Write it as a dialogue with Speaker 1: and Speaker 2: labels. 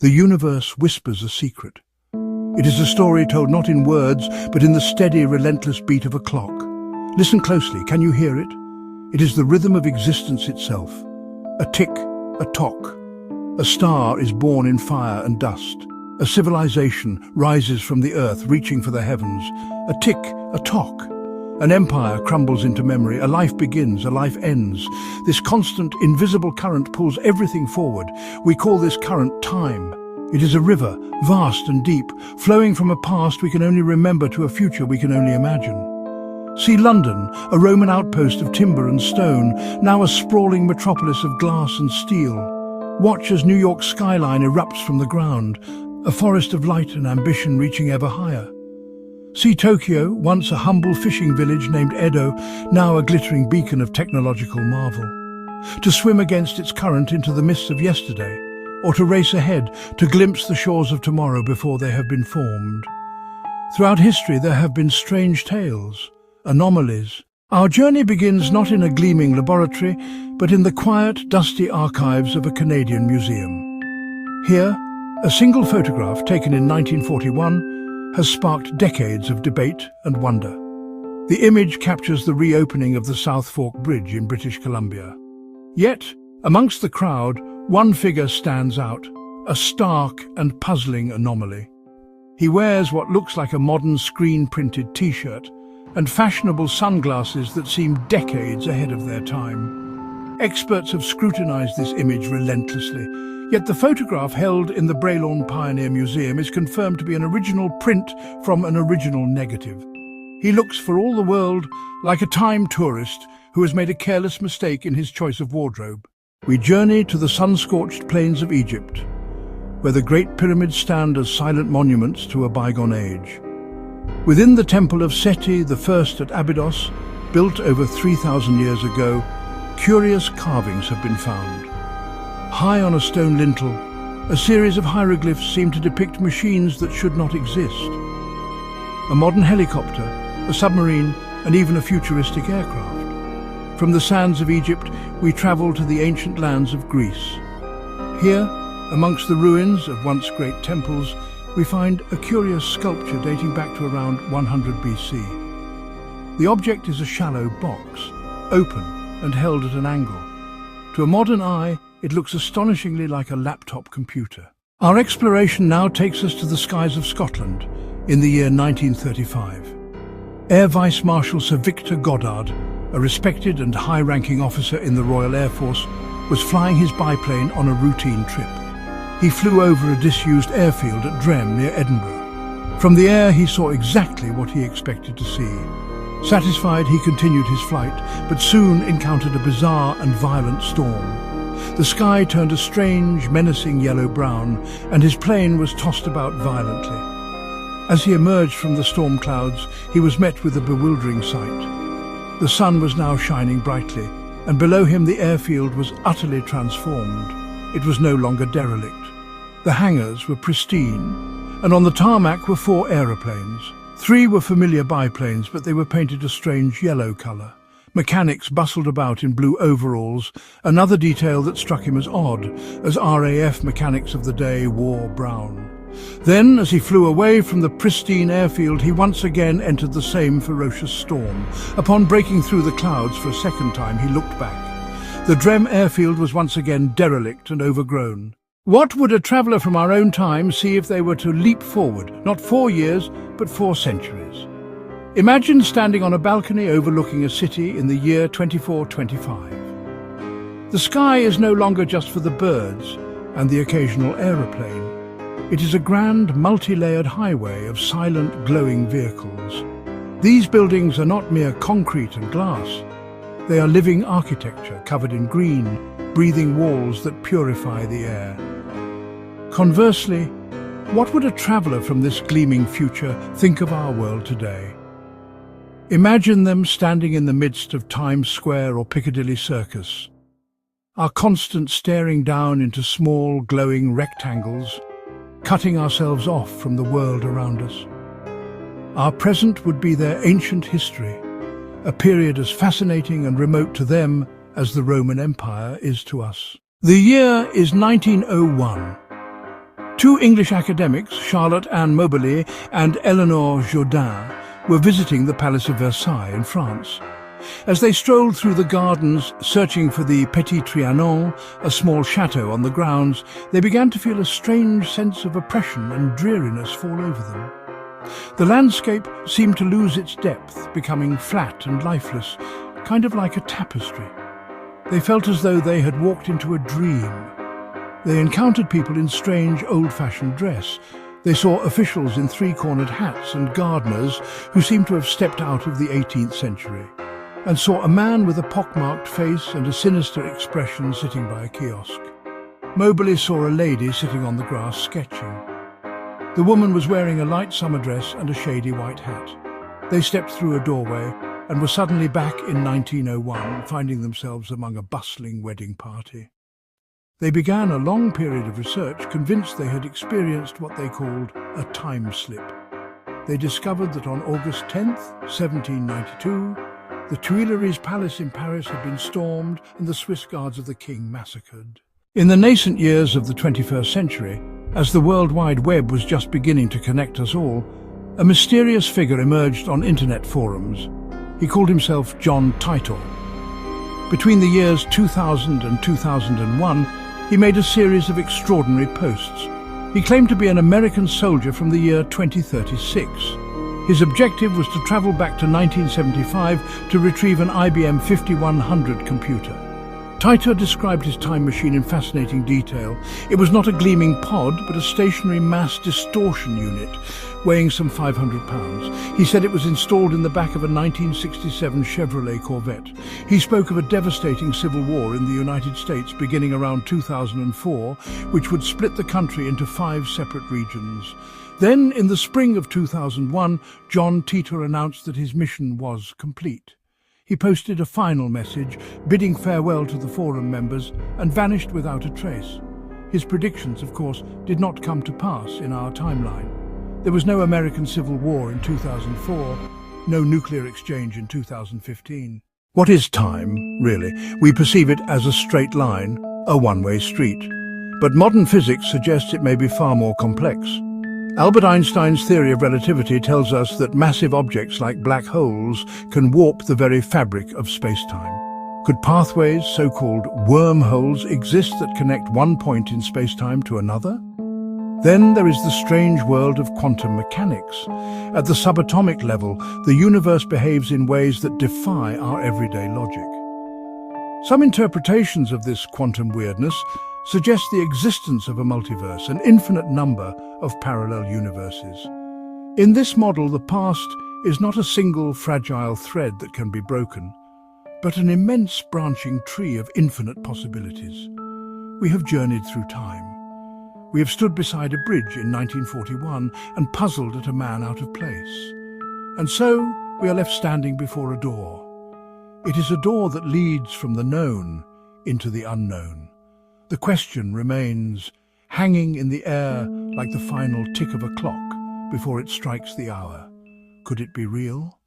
Speaker 1: The universe whispers a secret. It is a story told not in words, but in the steady, relentless beat of a clock. Listen closely, can you hear it? It is the rhythm of existence itself. A tick, a tock. A star is born in fire and dust. A civilization rises from the earth, reaching for the heavens. A tick, a tock. An empire crumbles into memory. A life begins, a life ends. This constant, invisible current pulls everything forward. We call this current time. It is a river, vast and deep, flowing from a past we can only remember to a future we can only imagine. See London, a Roman outpost of timber and stone, now a sprawling metropolis of glass and steel. Watch as New York's skyline erupts from the ground, a forest of light and ambition reaching ever higher. See Tokyo, once a humble fishing village named Edo, now a glittering beacon of technological marvel. To swim against its current into the mists of yesterday, or to race ahead to glimpse the shores of tomorrow before they have been formed. Throughout history there have been strange tales, anomalies. Our journey begins not in a gleaming laboratory, but in the quiet, dusty archives of a Canadian museum. Here, a single photograph taken in 1941 has sparked decades of debate and wonder. The image captures the reopening of the South Fork Bridge in British Columbia. Yet, amongst the crowd, one figure stands out, a stark and puzzling anomaly. He wears what looks like a modern screen-printed t-shirt and fashionable sunglasses that seem decades ahead of their time. Experts have scrutinized this image relentlessly, yet the photograph held in the Braylorn Pioneer Museum is confirmed to be an original print from an original negative. He looks for all the world like a time tourist who has made a careless mistake in his choice of wardrobe. We journey to the sun-scorched plains of Egypt, where the Great Pyramids stand as silent monuments to a bygone age. Within the temple of Seti I at Abydos, built over 3,000 years ago, curious carvings have been found. High on a stone lintel, a series of hieroglyphs seem to depict machines that should not exist. A modern helicopter, a submarine, and even a futuristic aircraft. From the sands of Egypt, we travel to the ancient lands of Greece. Here, amongst the ruins of once great temples, we find a curious sculpture dating back to around 100 BC. The object is a shallow box, open and held at an angle. To a modern eye, it looks astonishingly like a laptop computer. Our exploration now takes us to the skies of Scotland in the year 1935. Air Vice Marshal Sir Victor Goddard, a respected and high-ranking officer in the Royal Air Force, was flying his biplane on a routine trip. He flew over a disused airfield at Drem near Edinburgh. From the air he saw exactly what he expected to see. Satisfied, he continued his flight, but soon encountered a bizarre and violent storm. The sky turned a strange, menacing yellow-brown, and his plane was tossed about violently. As he emerged from the storm clouds, he was met with a bewildering sight. The sun was now shining brightly, and below him the airfield was utterly transformed. It was no longer derelict. The hangars were pristine, and on the tarmac were 4 aeroplanes. 3 were familiar biplanes, but they were painted a strange yellow colour. Mechanics bustled about in blue overalls, another detail that struck him as odd, as RAF mechanics of the day wore brown. Then, as he flew away from the pristine airfield, he once again entered the same ferocious storm. Upon breaking through the clouds for a second time, he looked back. The Drem airfield was once again derelict and overgrown. What would a traveller from our own time see if they were to leap forward, not 4 years, but 4 centuries? Imagine standing on a balcony overlooking a city in the year 2425. The sky is no longer just for the birds and the occasional aeroplane. It is a grand, multi-layered highway of silent, glowing vehicles. These buildings are not mere concrete and glass. They are living architecture covered in green, breathing walls that purify the air. Conversely, what would a traveller from this gleaming future think of our world today? Imagine them standing in the midst of Times Square or Piccadilly Circus. Our constant staring down into small, glowing rectangles, cutting ourselves off from the world around us. Our present would be their ancient history, a period as fascinating and remote to them as the Roman Empire is to us. The year is 1901. Two English academics, Charlotte Anne Moberly and Eleanor Jourdain, were visiting the Palace of Versailles in France. As they strolled through the gardens, searching for the Petit Trianon, a small chateau on the grounds, they began to feel a strange sense of oppression and dreariness fall over them. The landscape seemed to lose its depth, becoming flat and lifeless, kind of like a tapestry. They felt as though they had walked into a dream. They encountered people in strange, old-fashioned dress. They saw officials in three-cornered hats and gardeners who seemed to have stepped out of the 18th century, and saw a man with a pockmarked face and a sinister expression sitting by a kiosk. Moberly saw a lady sitting on the grass sketching. The woman was wearing a light summer dress and a shady white hat. They stepped through a doorway and were suddenly back in 1901, finding themselves among a bustling wedding party. They began a long period of research, convinced they had experienced what they called a time slip. They discovered that on August 10th, 1792, the Tuileries Palace in Paris had been stormed and the Swiss Guards of the King massacred. In the nascent years of the 21st century, as the World Wide Web was just beginning to connect us all, a mysterious figure emerged on internet forums. He called himself John Titor. Between the years 2000 and 2001, he made a series of extraordinary posts. He claimed to be an American soldier from the year 2036. His objective was to travel back to 1975 to retrieve an IBM 5100 computer. Titor described his time machine in fascinating detail. It was not a gleaming pod, but a stationary mass distortion unit, weighing some 500 pounds. He said it was installed in the back of a 1967 Chevrolet Corvette. He spoke of a devastating civil war in the United States beginning around 2004, which would split the country into 5 separate regions. Then, in the spring of 2001, John Titor announced that his mission was complete. He posted a final message, bidding farewell to the forum members, and vanished without a trace. His predictions, of course, did not come to pass in our timeline. There was no American Civil War in 2004, no nuclear exchange in 2015. What is time, really? We perceive it as a straight line, a one-way street. But modern physics suggests it may be far more complex. Albert Einstein's theory of relativity tells us that massive objects like black holes can warp the very fabric of space-time. Could pathways, so-called wormholes, exist that connect one point in space-time to another? Then there is the strange world of quantum mechanics. At the subatomic level, the universe behaves in ways that defy our everyday logic. Some interpretations of this quantum weirdness suggest the existence of a multiverse, an infinite number of parallel universes. In this model, the past is not a single fragile thread that can be broken, but an immense branching tree of infinite possibilities. We have journeyed through time. We have stood beside a bridge in 1941 and puzzled at a man out of place. And so we are left standing before a door. It is a door that leads from the known into the unknown. The question remains, hanging in the air like the final tick of a clock before it strikes the hour. Could it be real?